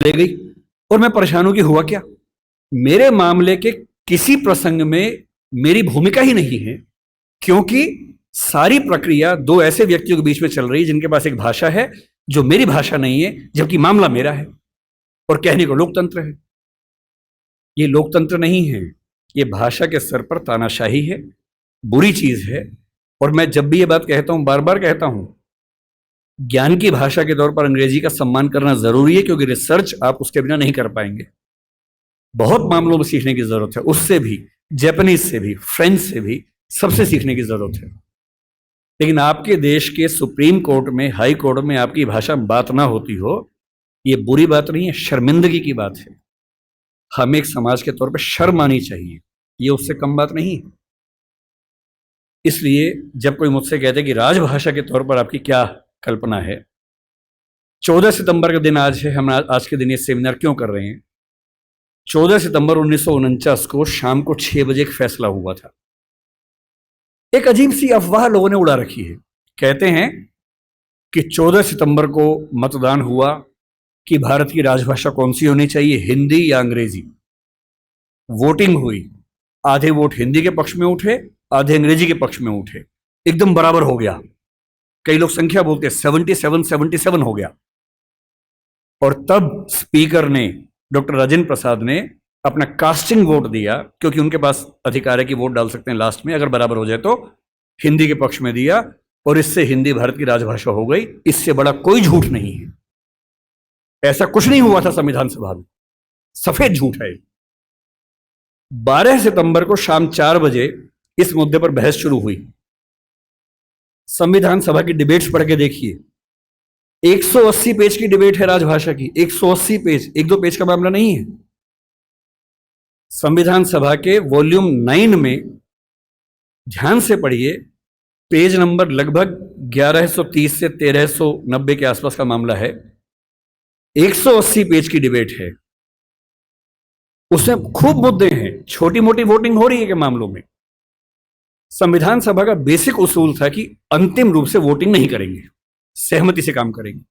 ले गई और मैं परेशान हूं कि हुआ क्या। मेरे मामले के किसी प्रसंग में मेरी भूमिका ही नहीं है, क्योंकि सारी प्रक्रिया दो ऐसे व्यक्तियों के बीच में चल रही है जिनके पास एक भाषा है जो मेरी भाषा नहीं है, जबकि मामला मेरा है और कहने को लोकतंत्र है। ये लोकतंत्र नहीं है, ये भाषा के स्तर पर तानाशाही है, बुरी चीज है। और मैं जब भी ये बात कहता हूं, बार बार कहता हूं, ज्ञान की भाषा के तौर पर अंग्रेजी का सम्मान करना जरूरी है, क्योंकि रिसर्च आप उसके बिना नहीं कर पाएंगे। बहुत मामलों में सीखने की जरूरत है, उससे भी, जापानीज से भी, फ्रेंच से भी, सबसे सीखने की जरूरत है। लेकिन आपके देश के सुप्रीम कोर्ट में, हाई कोर्ट में आपकी भाषा में बात ना होती हो, ये बुरी बात नहीं है, शर्मिंदगी की बात है। हमें एक समाज के तौर पर शर्म आनी चाहिए, ये उससे कम बात नहीं है। इसलिए जब कोई मुझसे कहते कि राजभाषा के तौर पर आपकी क्या कल्पना है, 14 सितंबर का दिन आज है, हम आज के दिन ये सेमिनार क्यों कर रहे हैं। 14 सितंबर 1949 को शाम को 6 बजे एक फैसला हुआ था। एक अजीब सी अफवाह लोगों ने उड़ा रखी है। कहते हैं कि 14 सितंबर को मतदान हुआ कि भारत की राजभाषा कौन सी होनी चाहिए, हिंदी या अंग्रेजी। वोटिंग हुई, आधे वोट हिंदी के पक्ष में उठे, आधे अंग्रेजी के पक्ष में उठे, एकदम बराबर हो गया। कई लोग संख्या बोलते हैं, 77-77 हो गया। और तब स्पीकर ने, डॉक्टर राजेंद्र प्रसाद ने अपना कास्टिंग वोट दिया, क्योंकि उनके पास अधिकार है कि वोट डाल सकते हैं लास्ट में, अगर बराबर हो जाए तो, हिंदी के पक्ष में दिया, और इससे हिंदी भारत की राजभाषा हो गई। इससे बड़ा कोई झूठ नहीं है। ऐसा कुछ नहीं हुआ था संविधान सभा में, सफेद झूठ है। 12 सितंबर को शाम 4 बजे इस मुद्दे पर बहस शुरू हुई। संविधान सभा की डिबेट्स पढ़ के देखिए, 180 पेज की डिबेट है राजभाषा की, 180 पेज, एक दो पेज का मामला नहीं है। संविधान सभा के वॉल्यूम 9 में ध्यान से पढ़िए, पेज नंबर लगभग 1130 से 1390 के आसपास का मामला है। 180 पेज की डिबेट है, उसमें खूब मुद्दे हैं, छोटी मोटी वोटिंग हो रही है के मामलों में। संविधान सभा का बेसिक उसूल था कि अंतिम रूप से वोटिंग नहीं करेंगे, सहमति से काम करेंगे।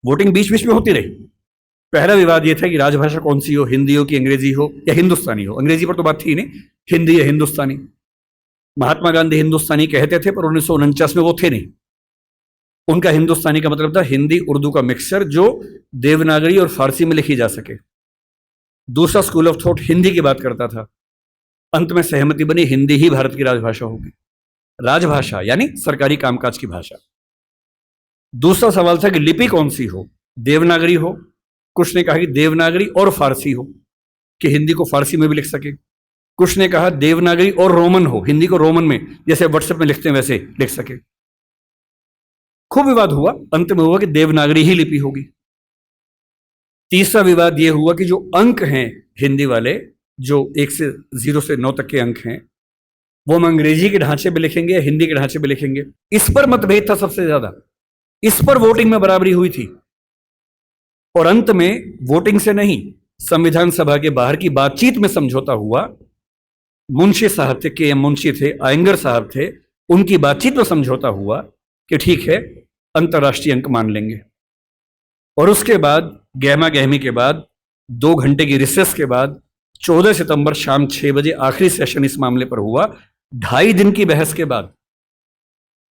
वोटिंग बीच बीच में होती रही। पहला विवाद यह था कि राजभाषा कौन सी हो, हिंदी हो कि अंग्रेजी हो या हिंदुस्तानी हो। अंग्रेजी पर तो बात थी नहीं, हिंदी या हिंदुस्तानी। महात्मा गांधी हिंदुस्तानी कहते थे, पर 1949 में वो थे नहीं। उनका हिंदुस्तानी का मतलब था हिंदी उर्दू का मिक्सचर, जो देवनागरी और फारसी में लिखी जा सके। दूसरा स्कूल ऑफ थॉट हिंदी की बात करता था। अंत में सहमति बनी, हिंदी ही भारत की राजभाषा होगी। राजभाषा यानी सरकारी कामकाज की भाषा। दूसरा सवाल था कि लिपि कौन सी हो, देवनागरी हो, कुछ ने कहा कि देवनागरी और फारसी हो, कि हिंदी को फारसी में भी लिख सके। कुछ ने कहा देवनागरी और रोमन हो, हिंदी को रोमन में, जैसे व्हाट्सएप में लिखते हैं वैसे लिख सके। खूब विवाद हुआ, अंत में हुआ कि देवनागरी ही लिपि होगी। तीसरा विवाद यह हुआ कि जो अंक हैं हिंदी वाले, जो 1 से 0 से 9 तक के अंक हैं, वो हम अंग्रेजी के ढांचे में लिखेंगे या हिंदी के ढांचे में लिखेंगे। इस पर मतभेद था सबसे ज्यादा, इस पर वोटिंग में बराबरी हुई थी। और अंत में वोटिंग से नहीं, संविधान सभा के बाहर की बातचीत में समझौता हुआ। मुंशी साहब थे, के एम मुंशी थे, आयंगर साहब थे, उनकी बातचीत में समझौता हुआ कि ठीक है, अंतर्राष्ट्रीय अंक मान लेंगे। और उसके बाद गहमा गहमी के बाद, 2 घंटे की रिसेस के बाद, 14 सितंबर शाम 6 बजे आखिरी सेशन इस मामले पर हुआ, 2.5 दिन की बहस के बाद।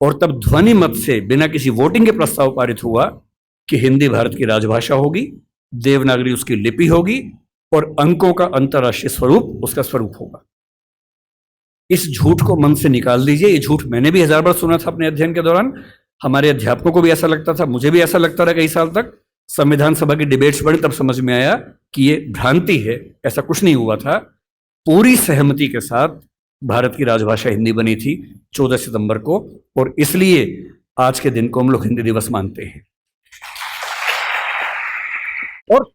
और तब ध्वनि मत से, बिना किसी वोटिंग के प्रस्ताव पारित हुआ कि हिंदी भारत की राजभाषा होगी, देवनागरी उसकी लिपि होगी, और अंकों का अंतर्राष्ट्रीय स्वरूप उसका स्वरूप होगा। इस झूठ को मन से निकाल दीजिए। ये झूठ मैंने भी 1000 बार सुना था अपने अध्ययन के दौरान, हमारे अध्यापकों को भी ऐसा लगता था, मुझे भी ऐसा लगता रहा कई साल तक। संविधान सभा की डिबेट्स बढ़ी तब समझ में आया कि ये भ्रांति है, ऐसा कुछ नहीं हुआ था। पूरी सहमति के साथ भारत की राजभाषा हिंदी बनी थी 14 सितंबर को, और इसलिए आज के दिन को हम लोग हिंदी दिवस मानते हैं। और